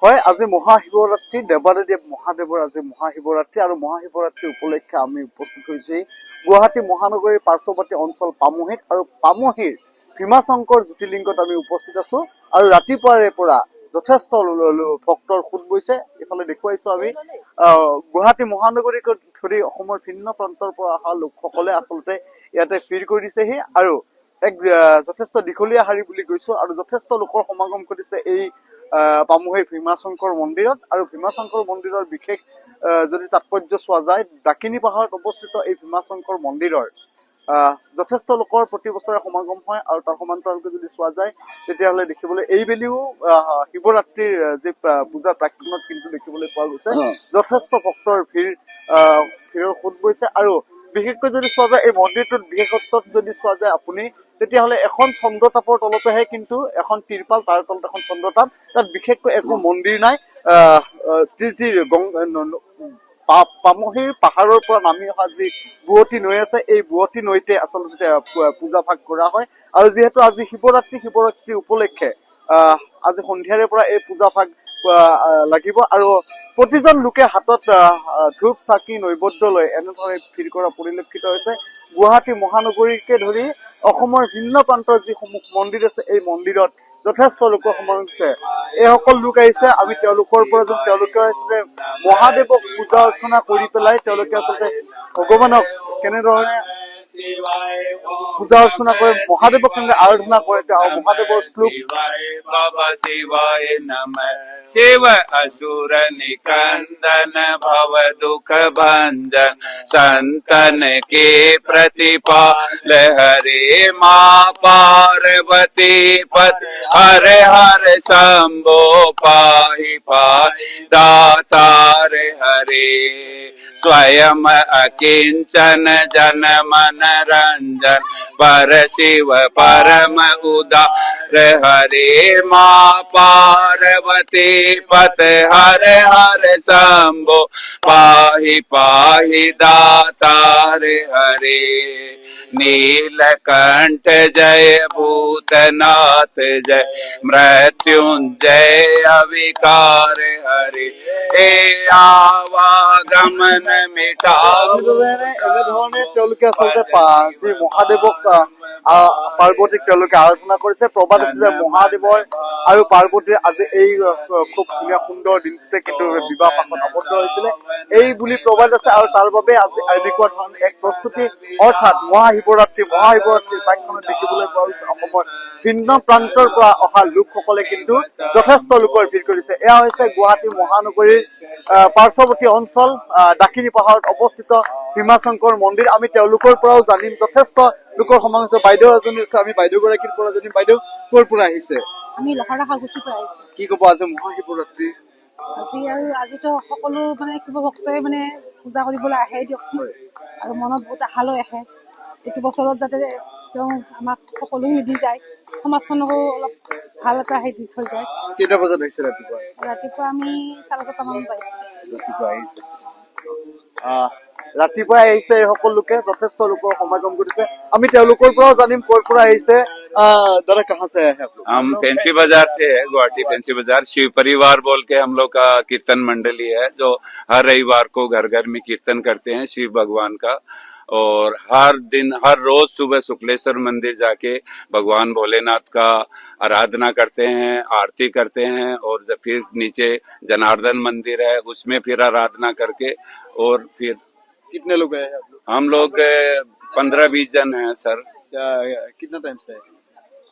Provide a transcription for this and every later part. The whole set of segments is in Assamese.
হয়, আজি মহাশিৱৰাত্ৰি, দেৱাদেৱ মহাদেৱৰ আজি মহাশিৱৰাত্ৰি আৰু মহাশিৱৰাত্ৰি উপলক্ষে আমি উপস্থিত হৈছো গুৱাহাটী মহানগৰীৰ পাৰ্শ্বৱৰ্তী অঞ্চল পামহিত আৰু পামহিৰ ভীমাশংকৰ জ্যোতিৰ্লিংগত আমি উপস্থিত আছো আৰু ৰাতিপুৱাৰে পৰা যথেষ্ট ভক্তৰ সোঁত বৈছে। ইফালে দেখুৱাইছো আমি গুৱাহাটী মহানগৰীক ধৰি অসমৰ ভিন্ন প্ৰান্তৰ পৰা অহা লোকসকলে আচলতে ইয়াতে ভিৰ কৰি দিছেহি আৰু এক যথেষ্ট দীঘলীয়া শাৰী বুলি কৈছো আৰু যথেষ্ট লোকৰ সমাগম ঘটিছে এই পামহিৰ ভীমাশংকৰ মন্দিৰত আৰু ভীমাশংকৰ মন্দিৰৰ বিশেষ যদি তাৎপৰ্য চোৱা যায়, ডাকিনী পাহাৰত অৱস্থিত এই ভীমাশংকৰ মন্দিৰৰ যথেষ্ট লোকৰ প্ৰতি বছৰে সমাগম হয় আৰু তাৰ সমান্তৰালকৈ যদি চোৱা যায় তেতিয়াহ'লে দেখিবলৈ এইবেলিও শিৱৰাত্ৰিৰ যি পূজা প্ৰাক্ষণত কিন্তু দেখিবলৈ পোৱা গৈছে যথেষ্ট ভক্তৰ ভিৰৰ সোঁত বৈছে আৰু বিশেষকৈ যদি চোৱা যায় এই মন্দিৰটোত বিশেষত্বত যদি চোৱা যায় আপুনি তেতিয়াহ'লে এখন চন্দ্ৰতাপৰ তলতেহে কিন্তু এখন তিৰপাল, তাৰ তলত এখন চন্দ্ৰতাপ, তাত বিশেষকৈ একো মন্দিৰ নাই। যি পামহিৰ পাহাৰৰ পৰা নামি অহা যি বুৱতী নৈ আছে এই বুৱতী নৈতে আচলতে পূজা ভাগ কৰা হয় আৰু যিহেতু আজি শিৱৰাত্ৰি উপলক্ষে আজি সন্ধিয়াৰে পৰা এই পূজা ভাগ লাগিব আৰু প্ৰতিজন লোকে হাতত ধূপ চাকি নৈবদ্য লৈ এনেধৰণে ভিৰ কৰা পৰিলক্ষিত হৈছে। গুৱাহাটী মহানগৰীকে ধৰি অসমৰ ভিন্ন প্ৰান্তৰ যিসমূহ মন্দিৰ আছে এই মন্দিৰত যথেষ্ট লোকৰ সমাগম হৈছে। এইসকল লোক আহিছে, আমি তেওঁলোকৰ পৰা তেওঁলোকে আচলতে মহাদেৱক পূজা অৰ্চনা কৰি পেলাই তেওঁলোকে আচলতে ভগৱানক কেনেধৰণে পূজা অৰ্চনা কৰে, মহাদেৱক কেনেদৰে আৰাধনা কৰে আৰু মহাদেৱৰ শ্লোক बाबा शिवाय नमः। शिव असुर निकंदन भव दुख भंजन संतन के प्रतिपाल हरे माँ पार्वती पत हर हर शंभो पाहि पाहि दातार हरे स्वयं अकिंचन जन मन रंजन पर शिव परम उदार हरे माँ पार्वती पत हर हर शंभो पाहि पाहि दातार हरे नीलकंठ जय भूतनाथ जय मृत्युंजय अविकार हरे हे आवागमन मिटाओ। এনেধৰণে তেওঁলোকে আচলতে যি মহাদেৱক পাৰ্বতীক তেওঁলোকে আৰাধনা কৰিছে। প্ৰবাদ আছে যে মহাদেৱৰ আৰু পাৰ্বতীৰ আজি এই খুব ধুনীয়া সুন্দৰ দিনটোতে কিন্তু বিবাহ পাশত আবদ্ধ হৈছিলে এই বুলি প্ৰবাদ আছে আৰু তাৰ বাবে আজি এনেকুৱা ধৰণৰ এক প্ৰস্তুতি অৰ্থাৎ মহাশিৱৰাত্ৰিৰ প্ৰাক্ষণত দেখিবলৈ পোৱা গৈছে অসমৰ ভিন্ন প্ৰান্তৰ পৰা অহা লোকসকলে কিন্তু যথেষ্ট লোকৰ ভিৰ কৰিছে। এয়া হৈছে গুৱাহাটী মহানগৰীৰ পাৰ্শ্বৱৰ্তী অঞ্চল ডাকিনী পাহাৰত অৱস্থিত ভীমাশংকৰ মন্দিৰ। আমি তেওঁলোকৰ পৰাও জানিম, যথেষ্ট লোকৰ সমাগম হৈছে। বাইদেউ এজনী আছে, আমি বাইদেউ গৰাকীৰ পৰা জানিম। বাইদেউ ক'ৰ পৰা আহিছে? আমি লহৰা সাগুচিৰ পৰা আহিছো। কি ক'ব আজি মহাশিৱৰাত্ৰি? আজিতো সকলো শিৱ ভক্তই পূজা কৰিবলৈ আহে দিয়কচোন আৰু মনত বহুত আশা লৈ আহে এইটো বছৰত যাতে তেওঁ আমাক সকলো নিদি যায়, সমাজখনকো অলপ ভাল এটা হেৰি দি থৈ যায়। কেইটা বজাত আহিছে ৰাতিপুৱা? ৰাতিপুৱা আমি 4:30 মান পাইছো। ৰাতিপুৱা আহিছে ৰাতিপুৱাই আহিছে এই সকলো লোকে, যথেষ্ট লোকৰ সমাগম ঘটিছে। আমি তেওঁলোকৰ পৰাও জানিম ক'ৰ পৰা আহিছে। दादा कहाँ से आए हैं आप लोग? हम फैंसी बाजार से है, गुवाहाटी फैंसी बाजार। शिव परिवार बोल के हम लोग का कीर्तन मंडली है जो हर रविवार को घर घर में कीर्तन करते हैं शिव भगवान का। और हर दिन हर रोज सुबह शुक्लेश्वर मंदिर जाके भगवान भोलेनाथ का आराधना करते हैं, आरती करते हैं और जब फिर नीचे जनार्दन मंदिर है उसमें फिर आराधना करके और फिर कितने लोग आए हैं आप लोग? हम लोग 15-20 जन हैं सर। कितना टाइम से है?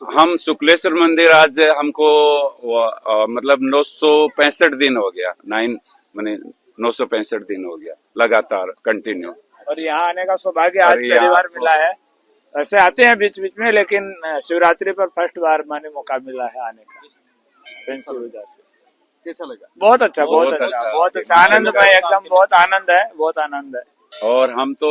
हम शुक्लेश्वर मंदिर आज हमको मतलब 965 दिन हो गया, 965 दिन हो गया लगातार कंटिन्यू। और यहाँ आने का सौभाग्य आज पहली बार मिला है। ऐसे आते हैं बीच बीच में, लेकिन शिवरात्रि पर फर्स्ट बार मौका मिला है आने का फैंसी बाजार से। कैसा लगा? बहुत अच्छा आनंदमय, एकदम बहुत आनंद है। और हम तो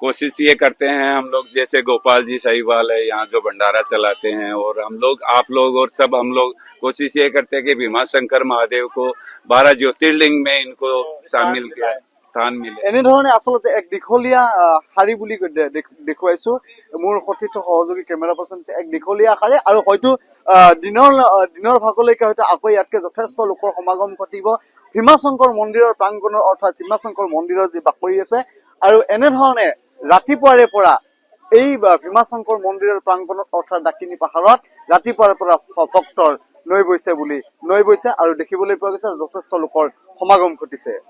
कोशिश ये करते हैं, हम लोग जैसे गोपाल जी साहिवाल है यहाँ जो भंडारा चलाते हैं और हम लोग आप लोग और सब हम लोग कोशिश ये करते हैं कि भीमाशंकर महादेव को 12 ज्योतिर्लिंग में इनको शामिल किया स्थान मिले। এনেধৰণে আচলতে এক দীঘলীয়া শাৰী বুলি দেখুৱাইছো মোৰ সতীৰ্থ সহযোগী কেমেৰা পাৰ্চন এক দীঘলীয়া শাৰী আৰু হয়তো দিনৰ ভাগলৈকে হয়তো আকৌ ইয়াতকে যথেষ্ট লোকৰ সমাগম ঘটিব ভীমাশংকৰ মন্দিৰৰ প্ৰাংগণৰ অৰ্থাৎ ভীমাশংকৰ মন্দিৰৰ যি বাকৰি আছে আৰু এনেধৰণে ৰাতিপুৱাৰে পৰা এই ভীমাশংকৰ মন্দিৰৰ প্ৰাংগণত অৰ্থাৎ ডাকিনী পাহাৰত ৰাতিপুৱাৰে পৰা ভক্তৰ নৈ বৈছে আৰু দেখিবলৈ পোৱা গৈছে যথেষ্ট লোকৰ সমাগম ঘটিছে।